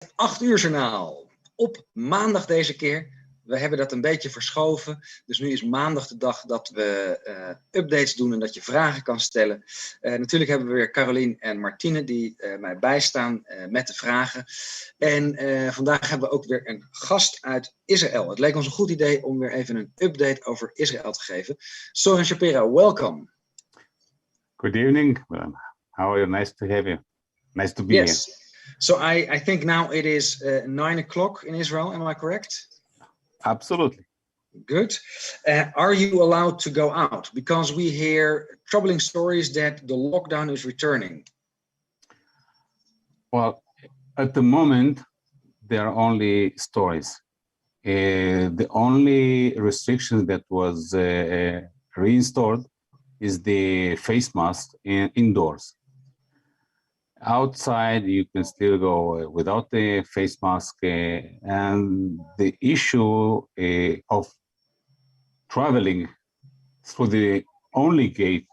8-uur-journaal op maandag deze keer. We hebben dat een beetje verschoven. Dus nu is maandag de dag dat we updates doen en dat je vragen kan stellen. Natuurlijk hebben we weer Caroline en Martine die mij bijstaan met de vragen. En vandaag hebben we ook weer een gast uit Israël. Het leek ons een goed idee om weer even een update over Israël te geven. Sorin, Schapira, welcome. Good evening, Willem. How are you? Nice to have you. Nice to be here. So I think now it is 9 o'clock in Israel, am I correct? Absolutely. Good. Are you allowed to go out? Because we hear troubling stories that the lockdown is returning. Well, at the moment, there are only stories. The only restriction that was reinstalled is the face mask indoors. Outside, you can still go without the face mask, and the issue of traveling through the only gate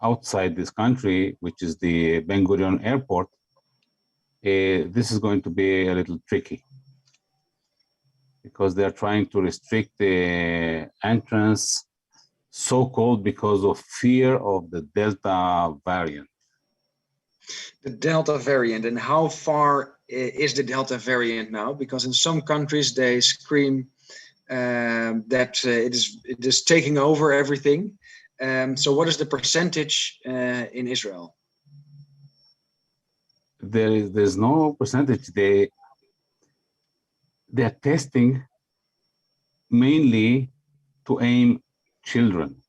outside this country, which is the Ben Gurion airport, this is going to be a little tricky because they're trying to restrict the entrance, so-called because of fear of the Delta variant. The Delta variant, and how far is the Delta variant now? Because in some countries they scream that it is taking over everything. So what is the percentage in Israel? There's no percentage. They are testing mainly to aim children,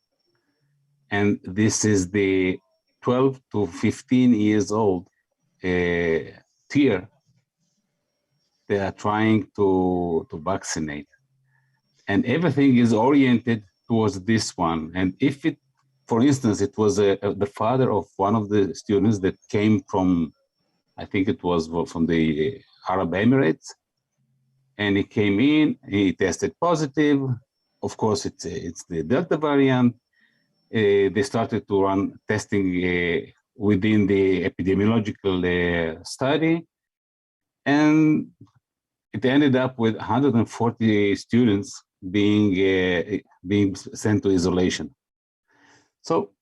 and this is the 12 to 15 years old tier. They are trying to vaccinate, and everything is oriented towards this one. And if it, for instance, it was the father of one of the students that came from, I think it was from the Arab Emirates, and he came in, he tested positive. Of course, it's the Delta variant. They started to run testing within the epidemiological study, and it ended up with 140 students being sent to isolation. So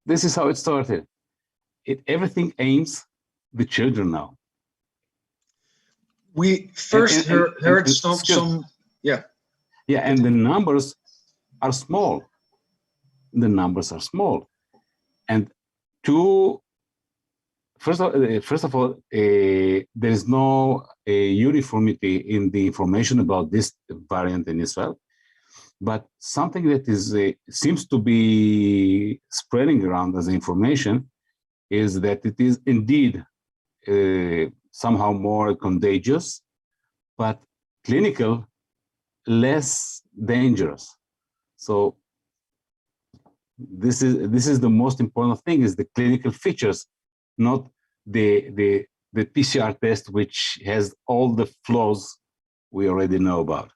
this is how it started. Everything aims the children now. We first heard some. Yeah, and the numbers are small. The numbers are small, and first of all, there is no uniformity in the information about this variant in Israel. But something that seems to be spreading around as information is that it is indeed somehow more contagious, but clinical less dangerous. So this is the most important thing, is the clinical features, not the PCR test, which has all the flaws we already know about.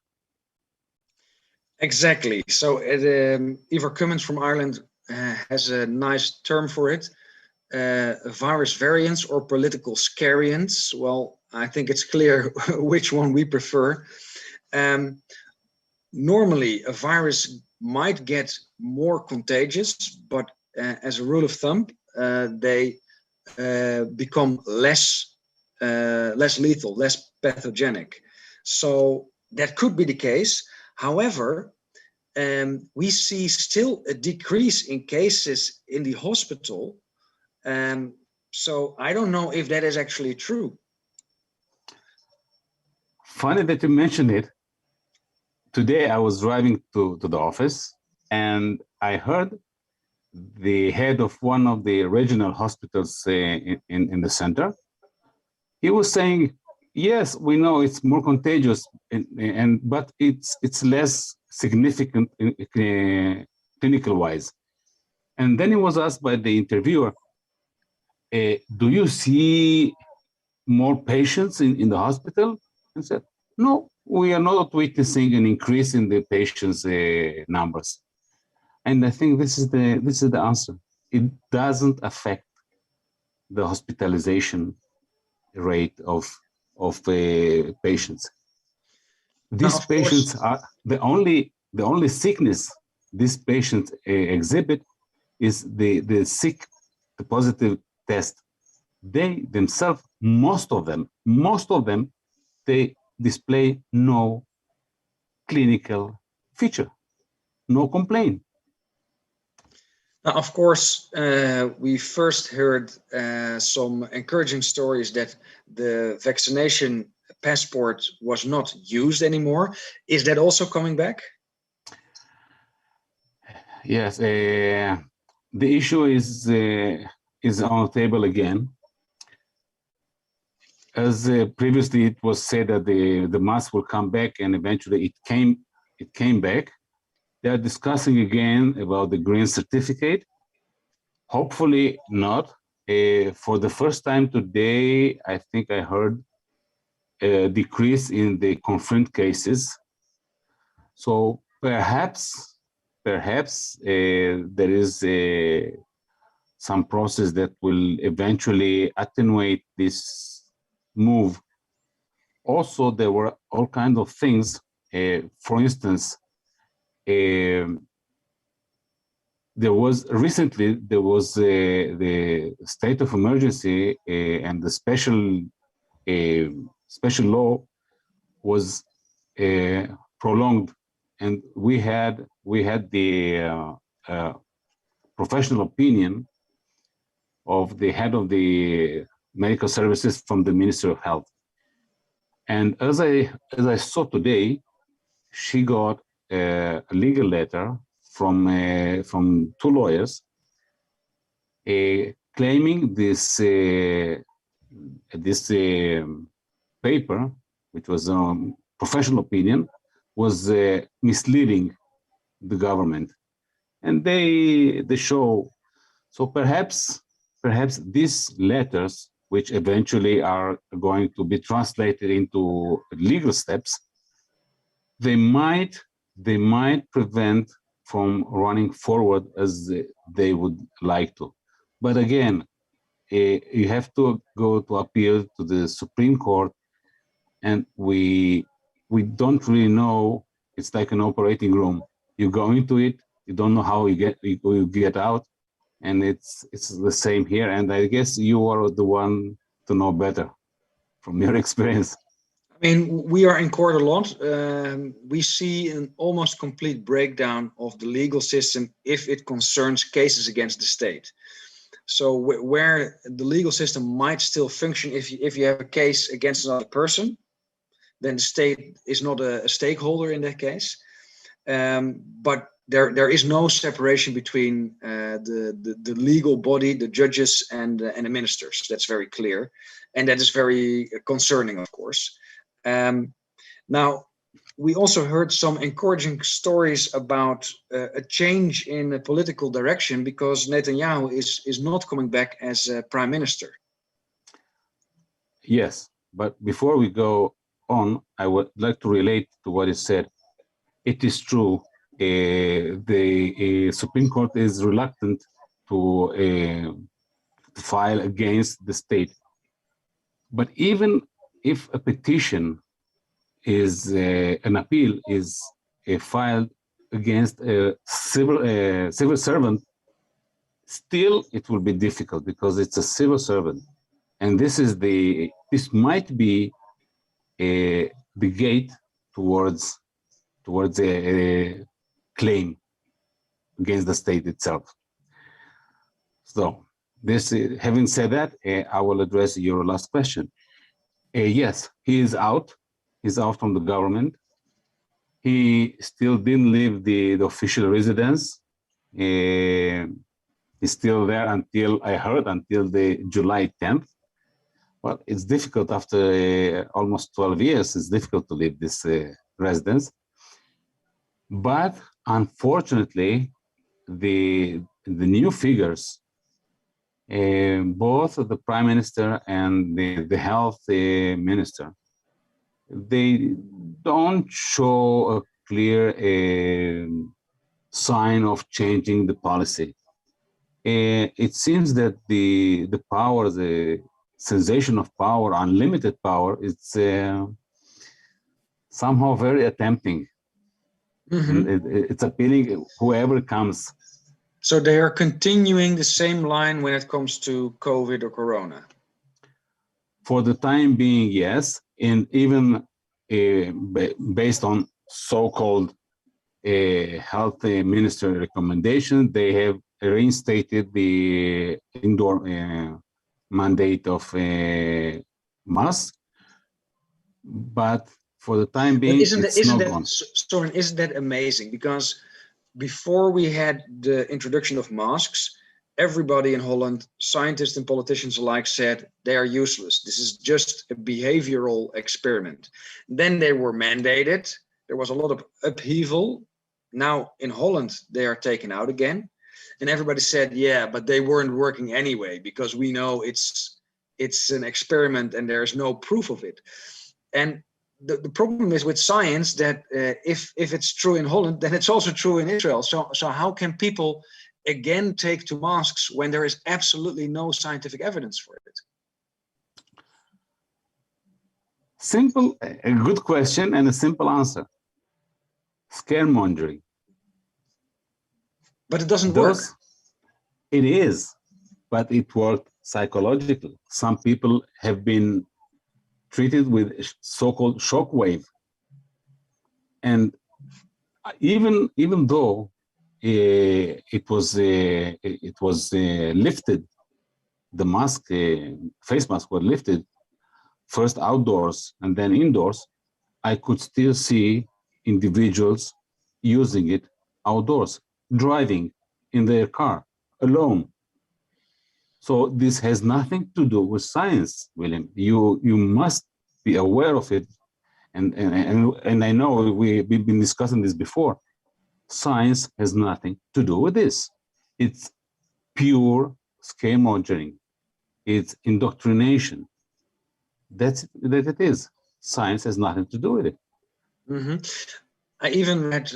Exactly. So Ivar Cummins from Ireland has a nice term for it. Virus variants or political scariants. Well, I think it's clear which one we prefer. Normally, a virus might get more contagious, but as a rule of thumb, they become less lethal, less pathogenic. So that could be the case. However, we see still a decrease in cases in the hospital. So I don't know if that is actually true. Funny that you mentioned it. Today I was driving to the office, and I heard the head of one of the regional hospitals in the center. He was saying, yes, we know it's more contagious, but it's less significant clinical wise. And then he was asked by the interviewer, do you see more patients in the hospital? And said, no, we are not witnessing an increase in the patients' numbers. And I think this is the answer. It doesn't affect the hospitalization rate of of patients. Now, These of course, patients are the only sickness these patients exhibit is the sick, the positive test. They themselves, most of them, they display no clinical feature, no complaint. now, of course, we first heard some encouraging stories that the vaccination passport was not used anymore. Is that also coming back? Yes, the issue is on the table again. As previously it was said that the mask will come back, and eventually it came back. They are discussing again about the green certificate. Hopefully not. For the first time today, I think I heard a decrease in the confirmed cases. So perhaps there is some process that will eventually attenuate this move. Also, there were all kinds of things. For instance, there was the state of emergency and the special law was prolonged, and we had the professional opinion of the head of the medical services from the Ministry of Health. And as I saw today, she got a legal letter from two lawyers claiming this paper, which was professional opinion, was misleading the government, and they show. So perhaps these letters, which eventually are going to be translated into legal steps, they might prevent from running forward as they would like to. But again, you have to go to appeal to the Supreme Court, and we don't really know. It's like an operating room. You go into it, you don't know how you get out, and it's the same here. And I guess you are the one to know better from your experience. I mean, we are in court a lot. We see an almost complete breakdown of the legal system if it concerns cases against the state. So where the legal system might still function if you have a case against another person, then the state is not a stakeholder in that case. But there is no separation between the legal body, the judges, and the ministers. That's very clear, and that is very concerning, of course. Now, we also heard some encouraging stories about a change in the political direction, because Netanyahu is not coming back as prime minister. Yes, but before we go on, I would like to relate to what is said. It is true, the Supreme Court is reluctant to file against the state. But even if a petition is an appeal is filed against a civil servant, still it will be difficult because it's a civil servant, and this might be the gate towards a claim against the state itself. So having said that, I will address your last question. Yes, he is out. He's out from the government. He still didn't leave the official residence. He's still there until the July 10th. Well, it's difficult after almost 12 years. It's difficult to leave this residence. But unfortunately, the new figures, both the prime minister and the health minister, they don't show a clear sign of changing the policy. It seems that the powers sensation of power, unlimited power, it's somehow very tempting. And it's appealing whoever comes. So they are continuing the same line when it comes to COVID or Corona? For the time being, yes. And even based on so-called health minister recommendation, they have reinstated the indoor mandate of mask. But for the time being, Sorin, isn't that amazing? Because before we had the introduction of masks, everybody in Holland, scientists and politicians alike, said they are useless. This is just a behavioral experiment. Then they were mandated. There was a lot of upheaval. Now in Holland, they are taken out again. And everybody said, yeah, but they weren't working anyway, because we know it's an experiment and there is no proof of it. And the problem is with science that if it's true in Holland, then it's also true in Israel. So how can people again take to masks when there is absolutely no scientific evidence for it? Simple, a good question and a simple answer. Scaremongering. But it doesn't work. It is, but it worked psychologically. Some people have been treated with so-called shockwave, and even though it was lifted, the mask, face mask were lifted, first outdoors and then indoors, I could still see individuals using it outdoors, driving in their car alone. So this has nothing to do with science, Willem. You must be aware of it, and I know we've been discussing this before. Science has nothing to do with this. It's pure scaremongering. It's indoctrination. That it is. Science has nothing to do with it. I even read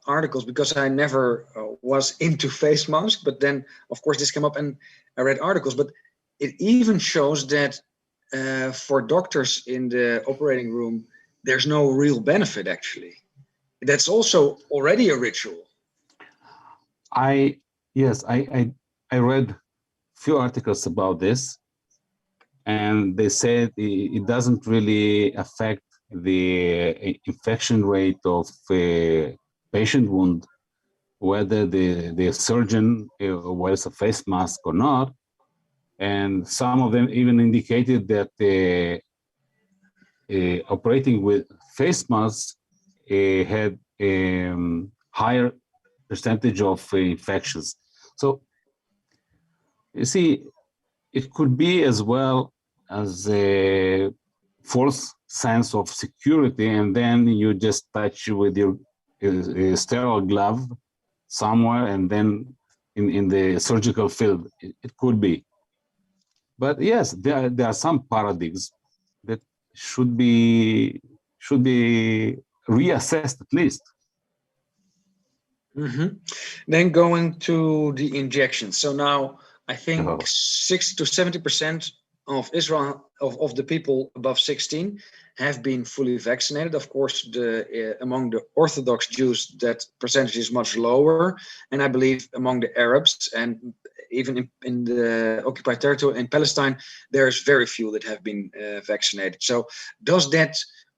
articles, because I never was into face masks, but then of course this came up and I read articles, but it even shows that for doctors in the operating room, there's no real benefit actually. That's also already a ritual. I read few articles about this, and they said it doesn't really affect the infection rate of a patient wound, whether the surgeon wears a face mask or not. And some of them even indicated that operating with face masks had a higher percentage of infections. So you see, it could be as well as a false sense of security, and then you just touch with your sterile glove somewhere, and then in the surgical field, it could be. But yes, there are some paradigms that should be reassessed at least. Then going to the injections. So now I think 60 to 70% of Israel, of the people above 16, have been fully vaccinated. Of course, among the Orthodox Jews, that percentage is much lower. And I believe among the Arabs and even in the occupied territory in Palestine, there's very few that have been vaccinated. So does that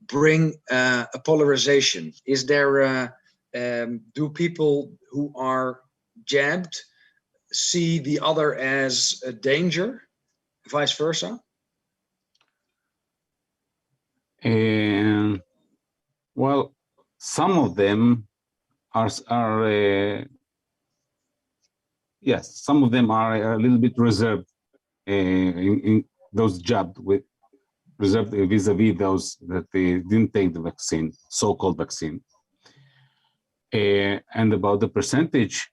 bring a polarization? Is there do people who are jabbed see the other as a danger, vice versa? Well, some of them are yes, some of them are a little bit reserved in those jabbed with reserved vis-a-vis those that they didn't take the vaccine, so-called vaccine. And about the percentage,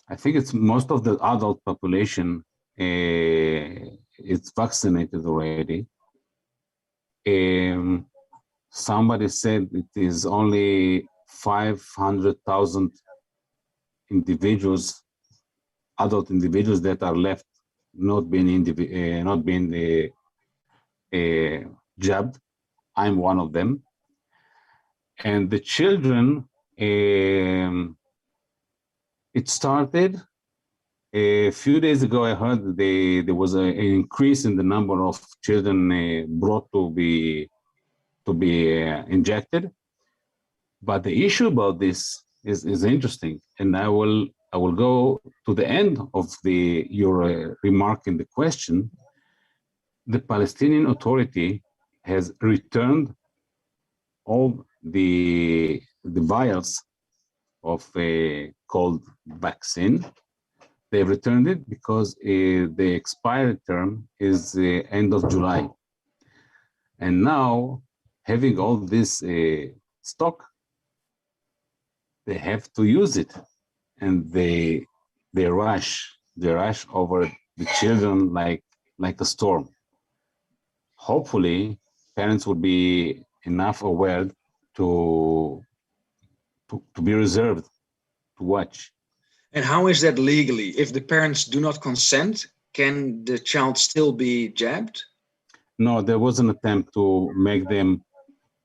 I think it's most of the adult population is vaccinated already. Somebody said it is only 500,000 individuals adult individuals that are left not being jabbed. I'm one of them. And the children, it started a few days ago. I heard that there was an increase in the number of children brought to be injected. But the issue about this is interesting, and I will go to the end of your remark in the question. The Palestinian Authority has returned all the vials of a cold vaccine. They returned it because the expiry term is the end of July. And now, having all this stock, they have to use it. And they rush over the children like a storm. Hopefully, parents will be enough aware to be reserved to watch. And how is that legally? If the parents do not consent, can the child still be jabbed? No, there was an attempt to make them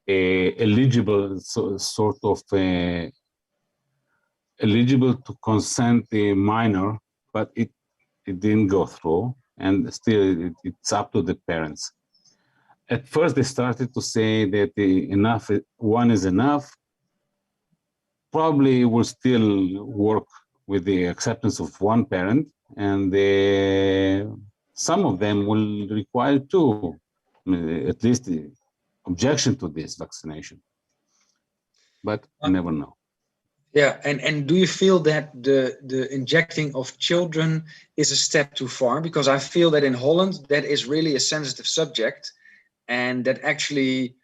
eligible, sort of eligible to consent a minor, but it didn't go through, and still it's up to the parents. At first, they started to say that one is enough. Probably will still work with the acceptance of one parent, and some of them will require two, at least the objection to this vaccination. But you never know. Yeah, and do you feel that the injecting of children is a step too far? Because I feel that in Holland, that is really a sensitive subject, and that actually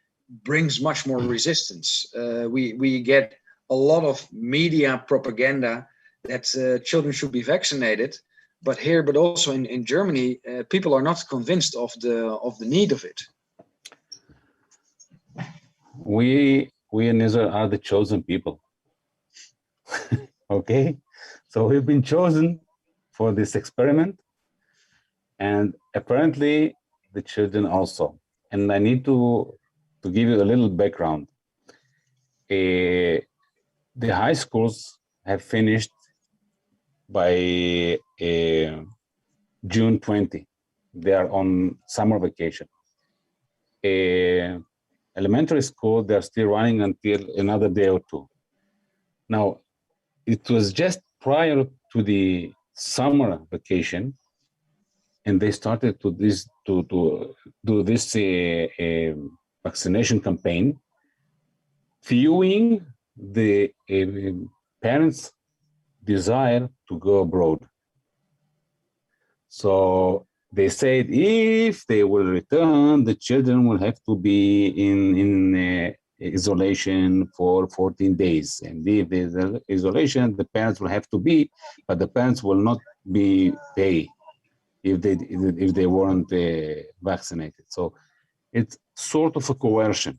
brings much more resistance. We get a lot of media propaganda that children should be vaccinated, but also in Germany, people are not convinced of the need of it. We in Israel are the chosen people. Okay, so we've been chosen for this experiment, and apparently the children also. And I need to give you a little background. The high schools have finished by June 20. They are on summer vacation. Elementary school, they're still running until another day or two. Now, it was just prior to the summer vacation, and they started to do this vaccination campaign, viewing the parents' desire to go abroad. So they said if they will return, the children will have to be in isolation for 14 days. And if there's isolation, the parents will have to be, but the parents will not be paid if they weren't vaccinated. So it's sort of a coercion.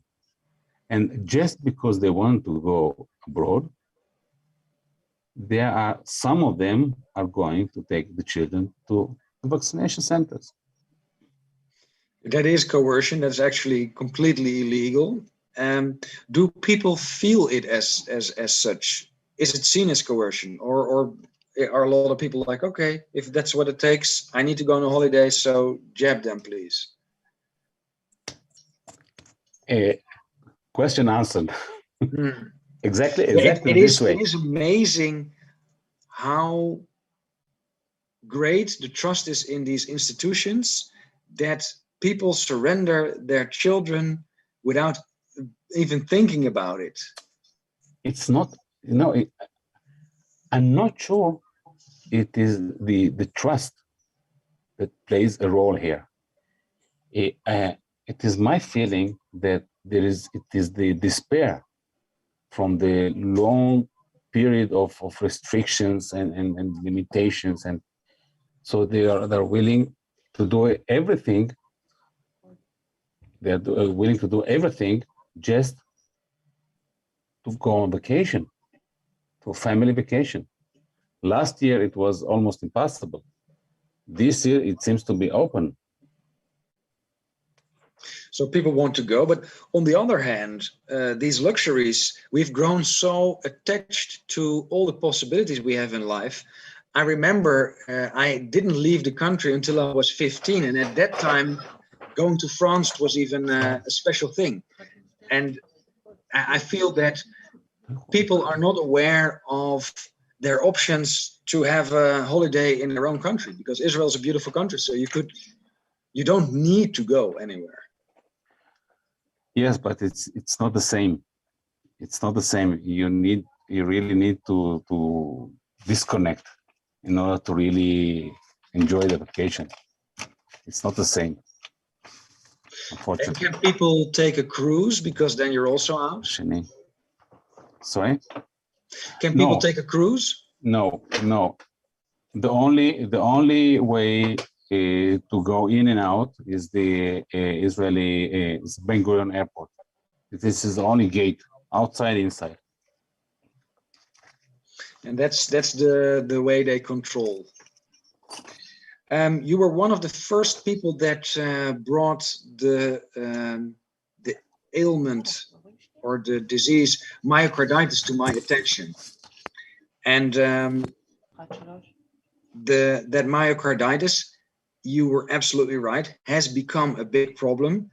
And just because they want to go abroad, some of them are going to take the children to the vaccination centers. That is coercion. That's actually completely illegal. Do people feel it as such? Is it seen as coercion, or are a lot of people like, okay, if that's what it takes, I need to go on a holiday, so jab them, please? Question answered. Exactly this way. It is amazing how great the trust is in these institutions that people surrender their children without even thinking about it. It's not, I'm not sure it is the trust that plays a role here. It is my feeling that it is the despair from the long period of restrictions and limitations, and so they're willing to do everything. They're willing to do everything just to go on vacation, to a family vacation. Last year, it was almost impossible. This year, it seems to be open. So people want to go, but on the other hand, these luxuries, we've grown so attached to all the possibilities we have in life. I remember I didn't leave the country until I was 15, and at that time, going to France was even a special thing. And I feel that people are not aware of their options to have a holiday in their own country, because Israel is a beautiful country, so you don't need to go anywhere. Yes, but it's not the same. It's not the same. You really need to disconnect in order to really enjoy the vacation. It's not the same, unfortunately. And can people take a cruise, because then you're also out? Sorry? Can people take a cruise? No. The only way to go in and out is the Israeli Ben Gurion airport. This is the only gate, outside, inside. And that's the way they control. You were one of the first people that brought the ailment or the disease myocarditis to my attention. And that myocarditis, you were absolutely right, has become a big problem.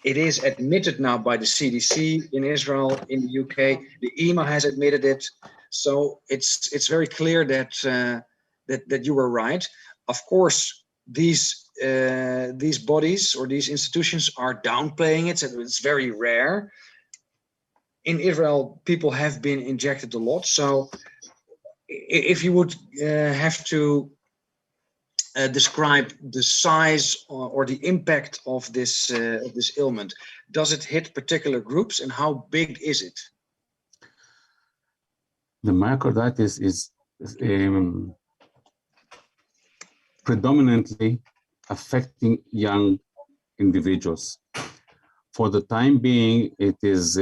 It is admitted now by the CDC in Israel, in the UK. The EMA has admitted it. So it's very clear that that you were right. Of course, these bodies or these institutions are downplaying it. So it's very rare. In Israel, people have been injected a lot. So if you would have to describe the size or the impact of this ailment, does it hit particular groups, and how big is it? The myocarditis is predominantly affecting young individuals. For the time being, it is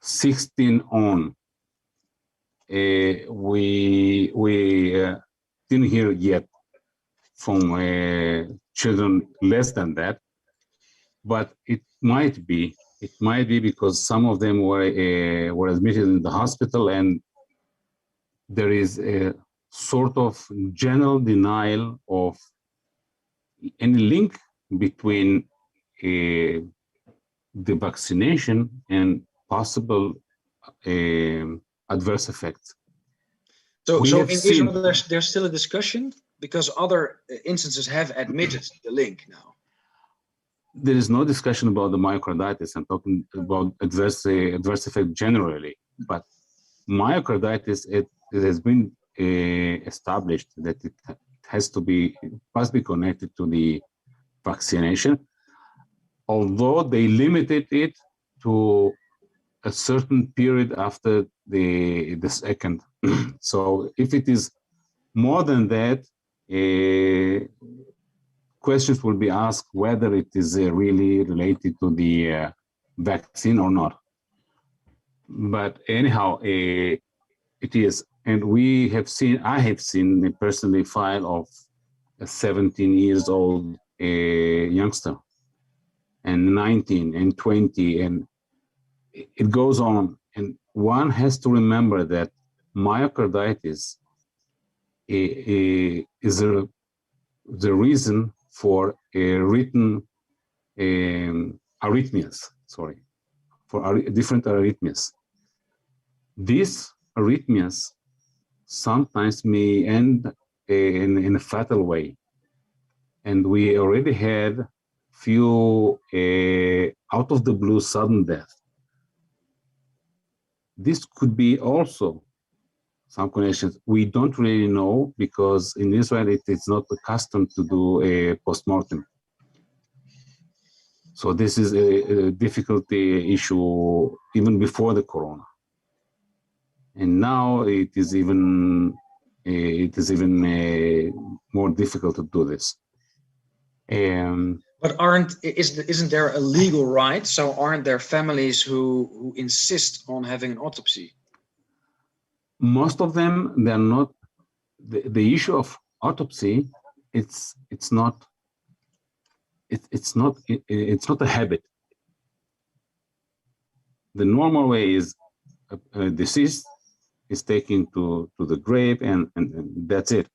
16 on. We didn't hear yet from children less than that, but it might be because some of them were admitted in the hospital, and there is a sort of general denial of any link between the vaccination and possible adverse effects. So in Israel, there's still a discussion, because other instances have admitted the link now. There is no discussion about the myocarditis. I'm talking about adverse effect generally, but myocarditis, it has been established that it must be connected to the vaccination, although they limited it to a certain period after the second. So if it is more than that, questions will be asked whether it is really related to the vaccine or not. But anyhow, it is. And I have seen a personally file of a 17 years old youngster, and 19 and 20, and it goes on. And one has to remember that myocarditis is the reason for written arrhythmias, for different arrhythmias. These arrhythmias sometimes may end in a fatal way. And we already had few out of the blue sudden death. This could be also some connections. We don't really know, because in Israel it is not accustomed to do a postmortem. So this is a difficult issue even before the corona. And now it is even more difficult to do this. But isn't there a legal right? So aren't there families who insist on having an autopsy? most of them, they're not, the issue of autopsy, it's not a habit. The normal way is a deceased is taken to the grave and that's it.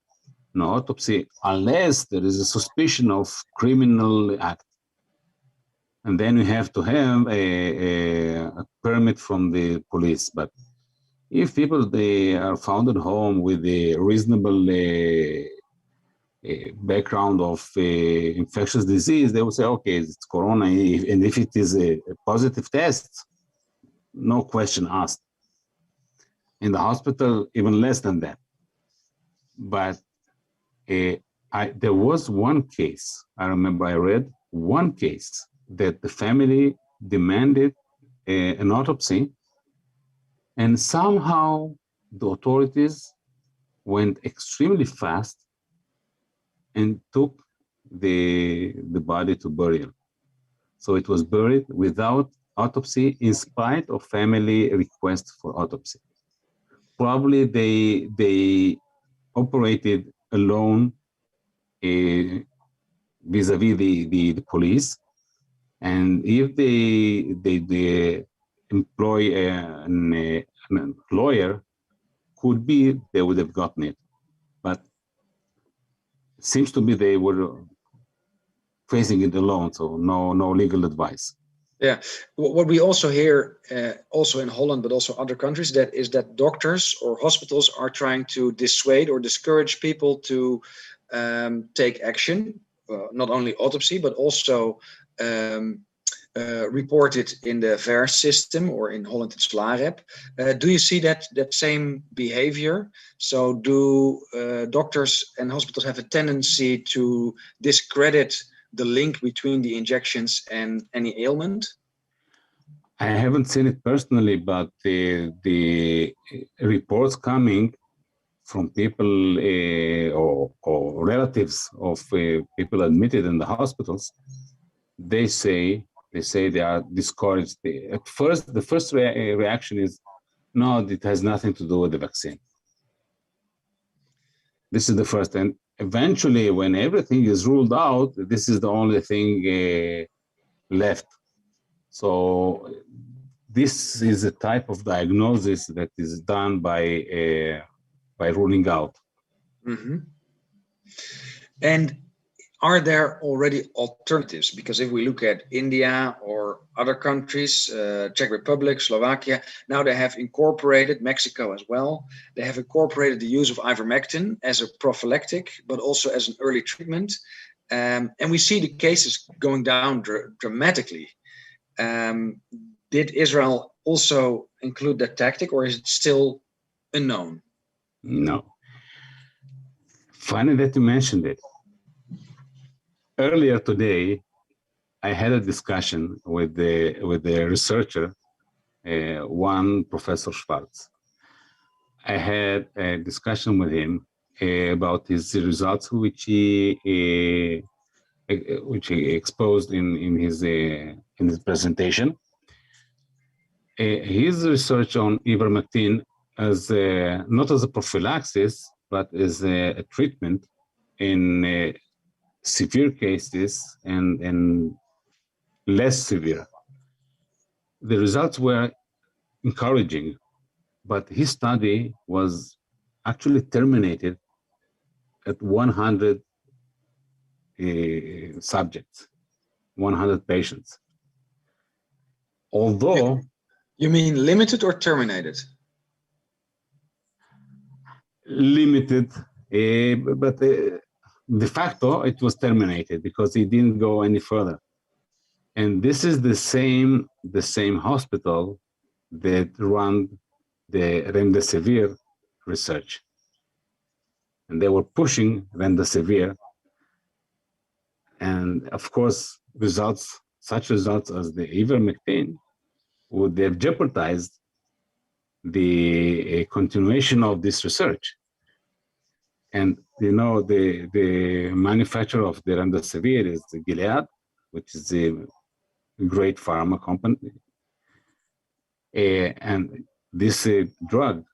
No autopsy unless there is a suspicion of criminal act. And then you have to have a permit from the police. But if people, they are found at home with a reasonable background of infectious disease, they will say, okay, it's corona. And if it is a positive test, no question asked. In the hospital, even less than that. But there was one case, I remember I read one case that the family demanded an autopsy, and somehow the authorities went extremely fast and took the body to burial. So it was buried without autopsy in spite of family request for autopsy. Probably they operated alone vis-a-vis the police, and if they employ a lawyer, could be they would have gotten it, but it seems to be they were facing it alone, so no legal advice. Yeah, what we also hear, also in Holland, but also other countries, that doctors or hospitals are trying to dissuade or discourage people to take action, not only autopsy, but also report it in the VERS system, or in Holland it's LAREP. Do you see that same behavior? So do doctors and hospitals have a tendency to discredit the link between the injections and any ailment? I haven't seen it personally, but the reports coming from people or relatives of people admitted in the hospitals, they say they are discouraged. At first, the first reaction is, no, it has nothing to do with the vaccine. This is the first, and eventually, when everything is ruled out, this is the only thing left. So this is a type of diagnosis that is done by ruling out. Mm-hmm. And are there already alternatives? Because if we look at India or other countries, Czech Republic, Slovakia, now they have incorporated, Mexico as well, they have incorporated the use of ivermectin as a prophylactic, but also as an early treatment. And we see the cases going down dramatically. Did Israel also include that tactic, or is it still unknown? No. Funny that you mentioned it. Earlier today, I had a discussion with the researcher, one Professor Schwartz. I had a discussion with him about his results, which he exposed in his presentation. His research on ivermectin as not as a prophylaxis, but as a treatment in severe cases and less severe. The results were encouraging, but his study was actually terminated at 100 subjects, 100 patients. Although... You mean limited or terminated? Limited, but de facto it was terminated because it didn't go any further. And this is the same hospital that ran the remdesivir research. And they were pushing remdesivir. And of course, such results as the ivermectin would have jeopardized the continuation of this research. And you know, the manufacturer of the remdesivir is Gilead, which is a great pharma company. And this drug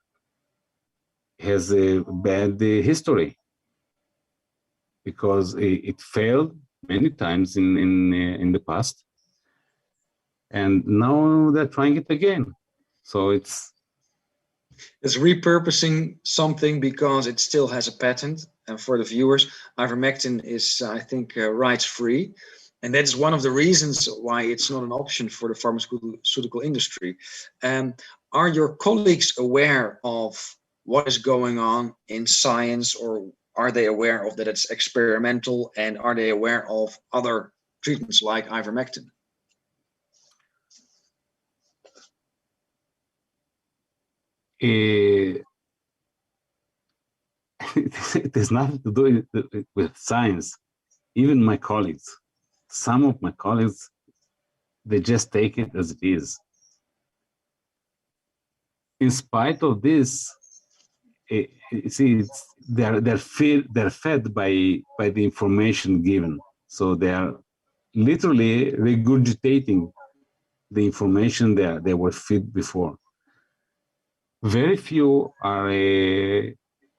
has a bad history because it failed many times in the past, and now they're trying it again. So it's repurposing something because it still has a patent. And for the viewers, ivermectin is, I think, rights-free. And that is one of the reasons why it's not an option for the pharmaceutical industry. Are your colleagues aware of what is going on in science, or are they aware of that it's experimental, and are they aware of other treatments like ivermectin? it has nothing to do with science. Even my colleagues, some of my colleagues, they just take it as it is. In spite of this, they're fed by the information given. So they are literally regurgitating the information they were fed before. Very few are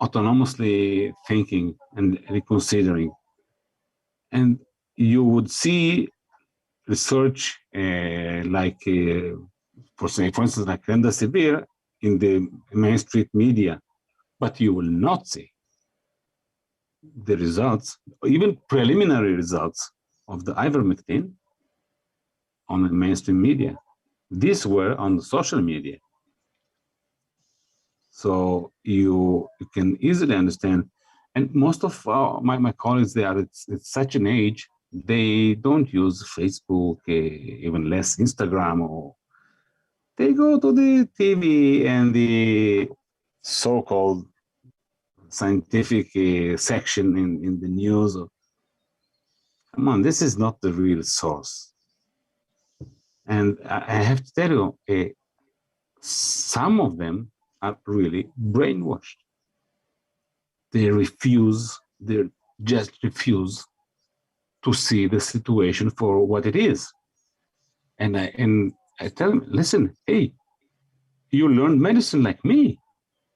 autonomously thinking and reconsidering. And you would see research like, for instance, like remdesivir in the mainstream media, but you will not see the results, even preliminary results of the ivermectin on the mainstream media. These were on the social media. So you can easily understand. And most of my colleagues, they are at such an age, they don't use Facebook, even less Instagram, or they go to the TV and the so-called scientific section in the news. Come on, this is not the real source. And I have to tell you, some of them are really brainwashed. They just refuse to see the situation for what it is. And I tell them, listen, hey, you learned medicine like me.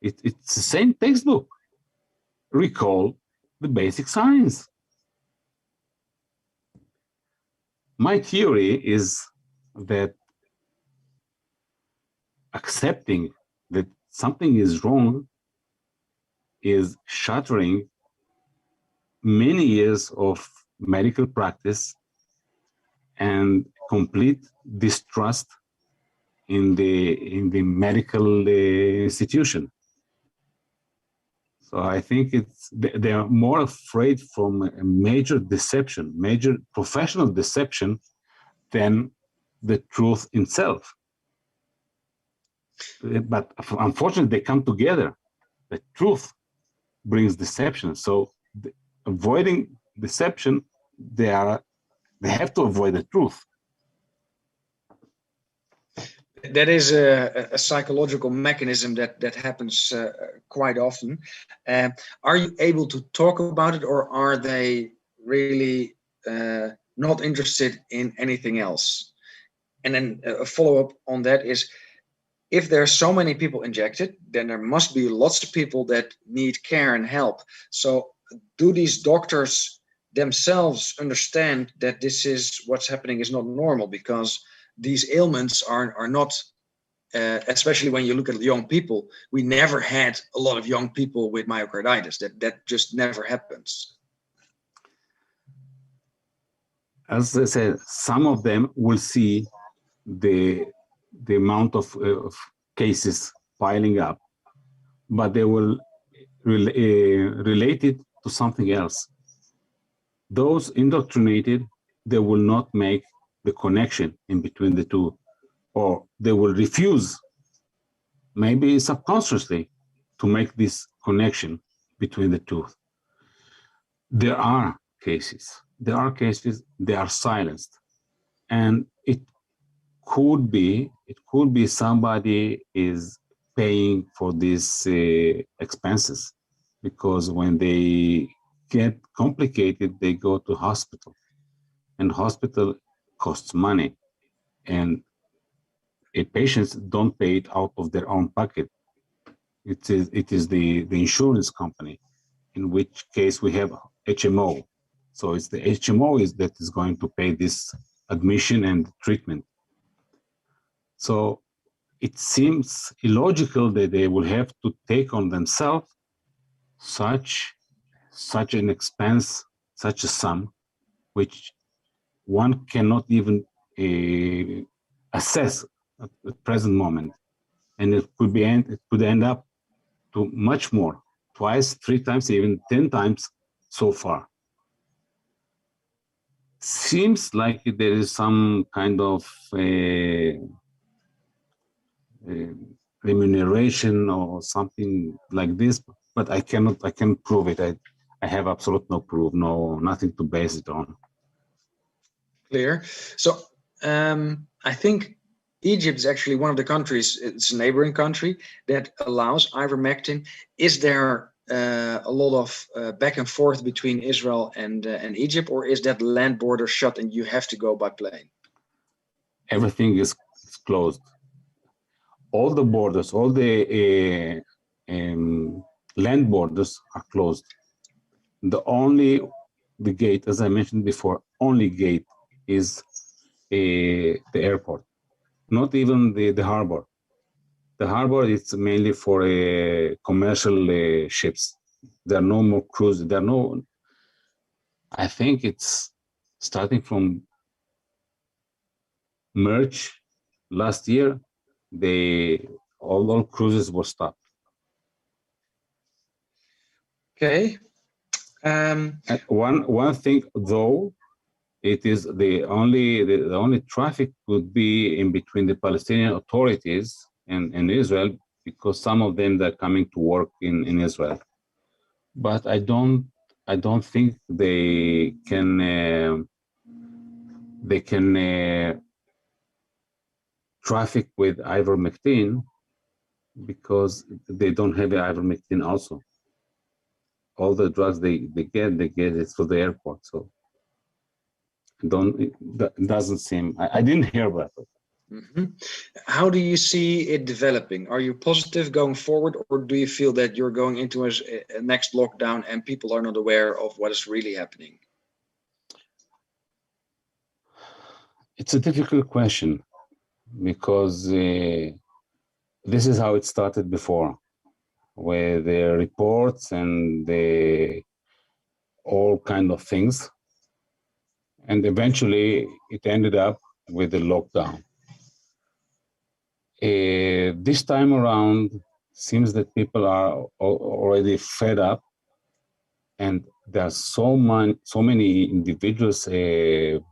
It's the same textbook. Recall the basic science. My theory is that accepting that something is wrong is shattering many years of medical practice and complete distrust in the medical institution. So I think they are more afraid from a major deception, major professional deception, than the truth itself. But unfortunately, they come together. The truth brings deception. So avoiding deception, they have to avoid the truth. That is a psychological mechanism that happens quite often. Are you able to talk about it, or are they really not interested in anything else? And then a follow-up on that is, if there are so many people injected, then there must be lots of people that need care and help. So do these doctors themselves understand that this is what's happening is not normal? Because these ailments are not, especially when you look at young people, we never had a lot of young people with myocarditis. That just never happens. As I said, some of them will see the amount of cases piling up, but they will relate it to something else. Those indoctrinated, they will not make the connection in between the two, or they will refuse, maybe subconsciously, to make this connection between the two. There are cases, they are silenced, and it could be somebody is paying for these expenses, because when they get complicated, they go to hospital, and hospital costs money, and patients don't pay it out of their own pocket. It is the insurance company, in which case we have HMO. So it's the HMO that is going to pay this admission and treatment. So it seems illogical that they will have to take on themselves such an expense, such a sum, which one cannot even assess at the present moment, and it could end up to much more, twice, 3 times, even 10 times so far. Seems like there is some kind of remuneration or something like this, but I can't prove it. I have absolute no proof, nothing to base it on. Clear. So I think Egypt is actually one of the countries, it's a neighboring country, that allows ivermectin. Is there a lot of back and forth between Israel and Egypt, or is that land border shut and you have to go by plane? Everything is closed. All the borders, all the land borders are closed. The gate, as I mentioned before, only gate is the airport, not even the harbor. The harbor is mainly for commercial ships. There are no more cruises. I think it's starting from March last year, all cruises were stopped. Okay. One thing though, it is the only traffic would be in between the Palestinian authorities and Israel, because some of them are coming to work in Israel. But I don't think they can traffic with ivermectin, because they don't have ivermectin also. All the drugs they get it through the airport. So that doesn't seem, I didn't hear about it. Mm-hmm. How do you see it developing? Are you positive going forward, or do you feel that you're going into a next lockdown and people are not aware of what is really happening? It's a difficult question, because this is how it started before, with the reports and all kind of things. And eventually it ended up with the lockdown. This time around, seems that people are already fed up, and there are so many individuals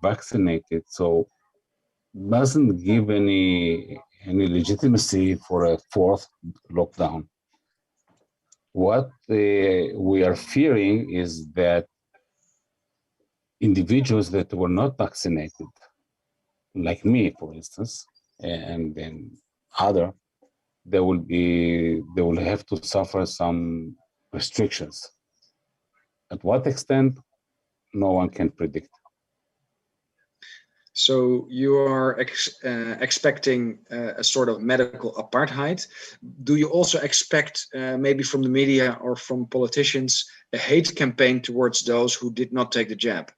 vaccinated, so doesn't give any legitimacy for a 4th lockdown. What we are fearing is that individuals that were not vaccinated, like me, for instance, and then other, they will have to suffer some restrictions. At what extent, no one can predict. So you are expecting a sort of medical apartheid. Do you also expect maybe from the media or from politicians a hate campaign towards those who did not take the jab?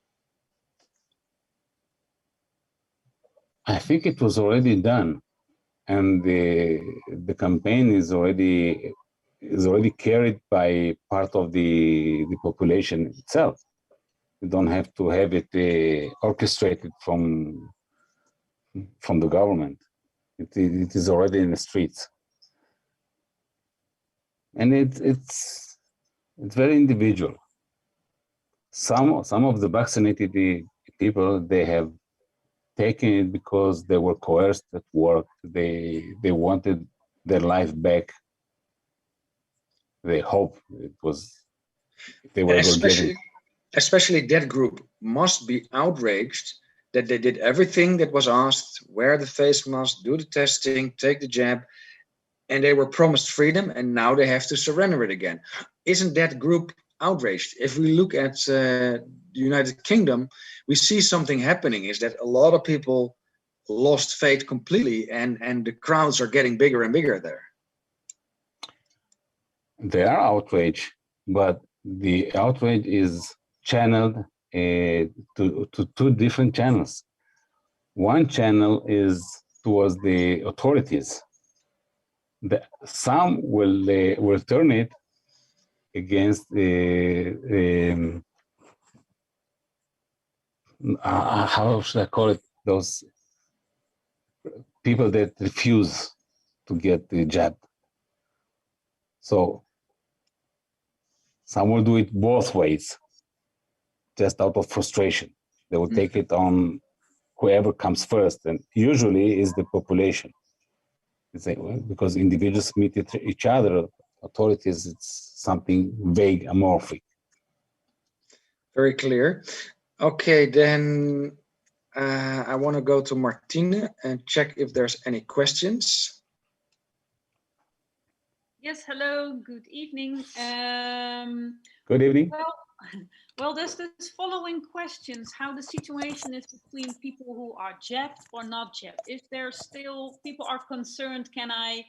I think it was already done, and the campaign is already carried by part of the population itself. You don't have to have it orchestrated from the government. It is already in the streets, and it's very individual. Some of the vaccinated people, they have taken it because they were coerced at work. They wanted their life back. They hope they were getting. Especially that group must be outraged that they did everything that was asked: wear the face mask, do the testing, take the jab, and they were promised freedom, and now they have to surrender it again. Isn't that group outraged? If we look at the United Kingdom, we see something happening, is that a lot of people lost faith completely, and the crowds are getting bigger and bigger there. There are outrage, but the outrage is channeled to two different channels. One channel is towards the authorities. Some will turn it against how should I call it? Those people that refuse to get the jab. So some will do it both ways, just out of frustration. They will take it on whoever comes first, and usually is the population. Because individuals meet each other, authorities, it's something vague, amorphic. Very clear. Okay, then I want to go to Martine and check if there's any questions. Yes, hello, good evening. Good evening. Well, there's this following questions, how the situation is between people who are jabbed or not jabbed. If there's still, people are concerned, can I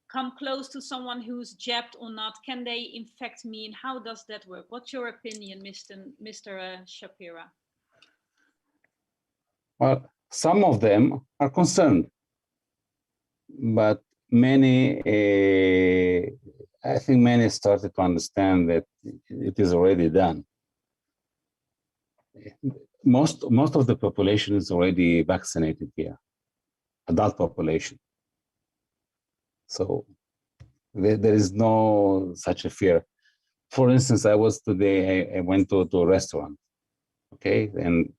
come close to someone who's jabbed or not? Can they infect me? And how does that work? What's your opinion, Mr. Schapira? Well, some of them are concerned, but many, I think many started to understand that it is already done. Most of the population is already vaccinated here, adult population. So there is no such a fear. For instance, I went to a restaurant, okay, and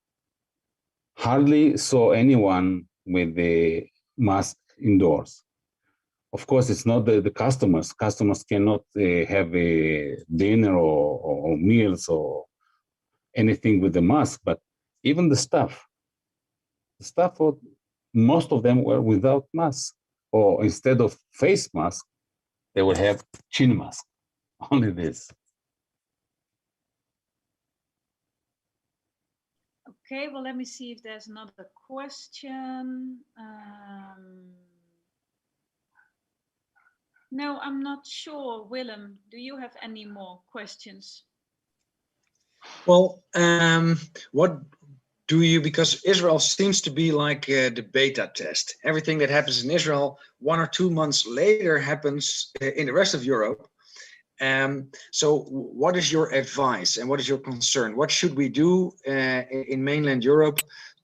hardly saw anyone with the mask indoors. Of course, it's not the customers. Customers cannot have a dinner or meals or anything with the mask, but even the staff, most of them were without mask, or instead of face mask, they will have chin mask, only this. Okay, well, let me see if there's another question. No, I'm not sure. Willem, do you have any more questions? Well, what do you, because Israel seems to be like the beta test. Everything that happens in Israel 1 or 2 months later happens in the rest of Europe. So what is your advice and what is your concern? What should we do in mainland Europe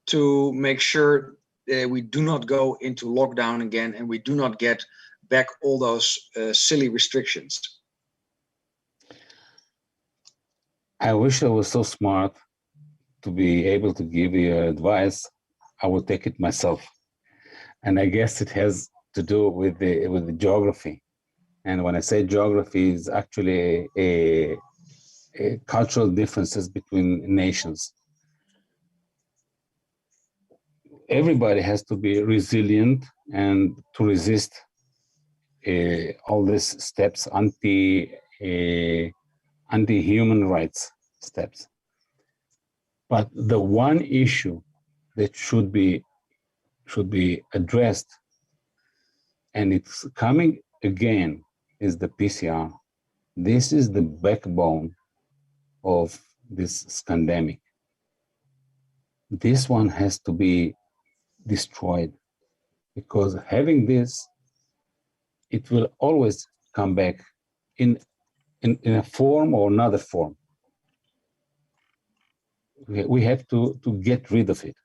to make sure we do not go into lockdown again and we do not get back all those silly restrictions? I wish I was so smart to be able to give you advice. I will take it myself. And I guess it has to do with the geography. And when I say geography, is actually a cultural differences between nations. Everybody has to be resilient and to resist all these steps, anti-human rights steps. But the one issue that should be addressed, and it's coming again, is the PCR. This is the backbone of this pandemic. This one has to be destroyed, because having this, it will always come back in a form or another form. We have to get rid of it.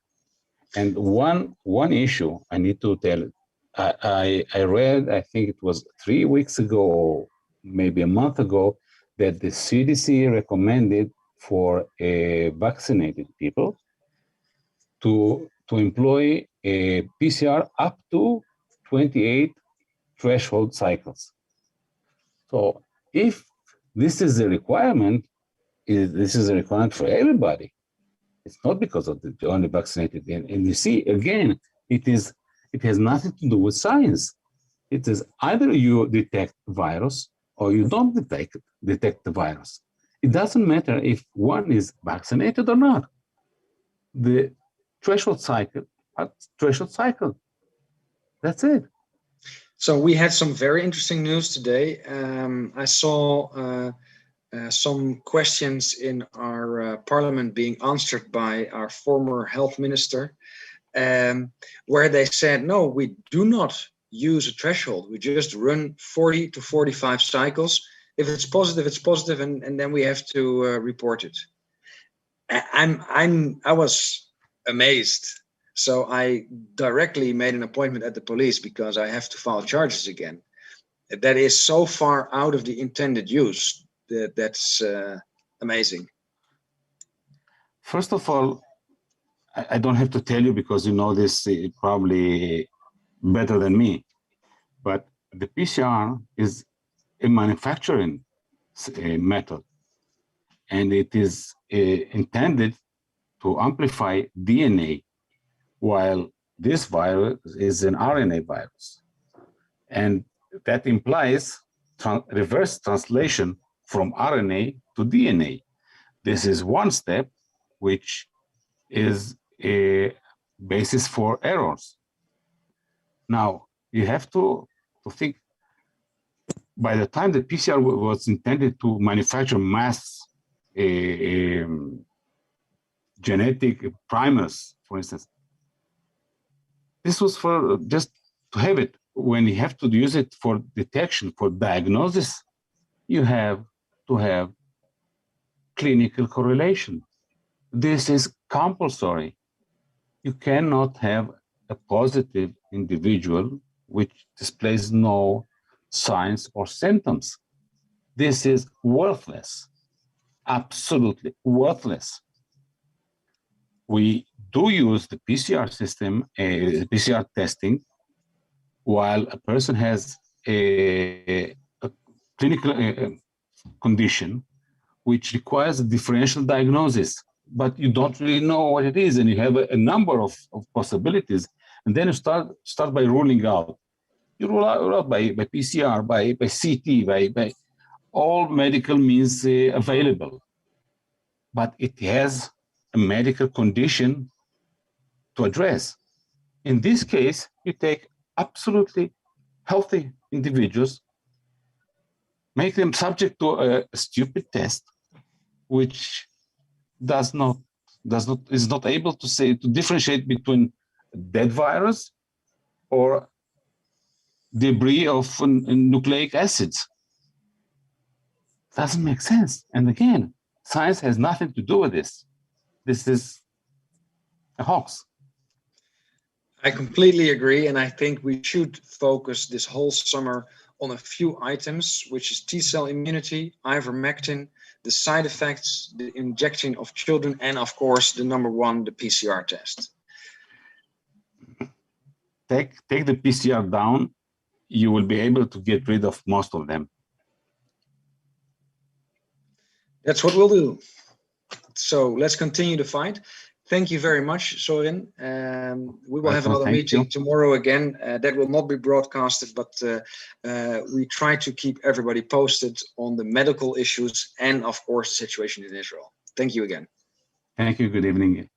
And one issue I need to tell, I read, I think it was 3 weeks ago, or maybe a month ago, that the CDC recommended for vaccinated people to employ a PCR up to 28 threshold cycles. So if this is a requirement, this is a requirement for everybody. It's not because of the only vaccinated. And you see, again, it has nothing to do with science. It is either you detect virus or you don't detect the virus. It doesn't matter if one is vaccinated or not. The threshold cycle, that's it. So we had some very interesting news today. I saw some questions in our parliament being answered by our former health minister, where they said, no, we do not use a threshold. We just run 40 to 45 cycles. If it's positive, and then we have to report it. I was amazed. So I directly made an appointment at the police because I have to file charges again. That is so far out of the intended use. That's amazing. First of all, I don't have to tell you because you know this probably better than me, but the PCR is a manufacturing method, and it is intended to amplify DNA, while this virus is an RNA virus. And that implies reverse translation from RNA to DNA. This is one step, which is a basis for errors. Now, you have to think, by the time the PCR was intended to manufacture mass genetic primers, for instance, this was for just to have it. When you have to use it for detection, for diagnosis, you have to have clinical correlation. This is compulsory. You cannot have a positive individual which displays no signs or symptoms. This is worthless, absolutely worthless. We do use the PCR system, PCR testing, while a person has a clinical condition which requires a differential diagnosis, but you don't really know what it is, and you have a number of possibilities, and then you start by ruling out. You rule out by PCR, by CT, by all medical means available, but it has a medical condition to address. In this case, you take absolutely healthy individuals, make them subject to a stupid test, which is not able to differentiate between dead virus or debris of nucleic acids. Doesn't make sense. And again, science has nothing to do with this. This is a hoax. I completely agree, and I think we should focus this whole summer on a few items, which is T-cell immunity, ivermectin, the side effects, the injection of children, and of course, the number one, the PCR test. Take the PCR down, you will be able to get rid of most of them. That's what we'll do. So let's continue the fight. Thank you very much, Sorin. We will have another meeting tomorrow again. That will not be broadcasted, but we try to keep everybody posted on the medical issues and, of course, the situation in Israel. Thank you again. Thank you. Good evening.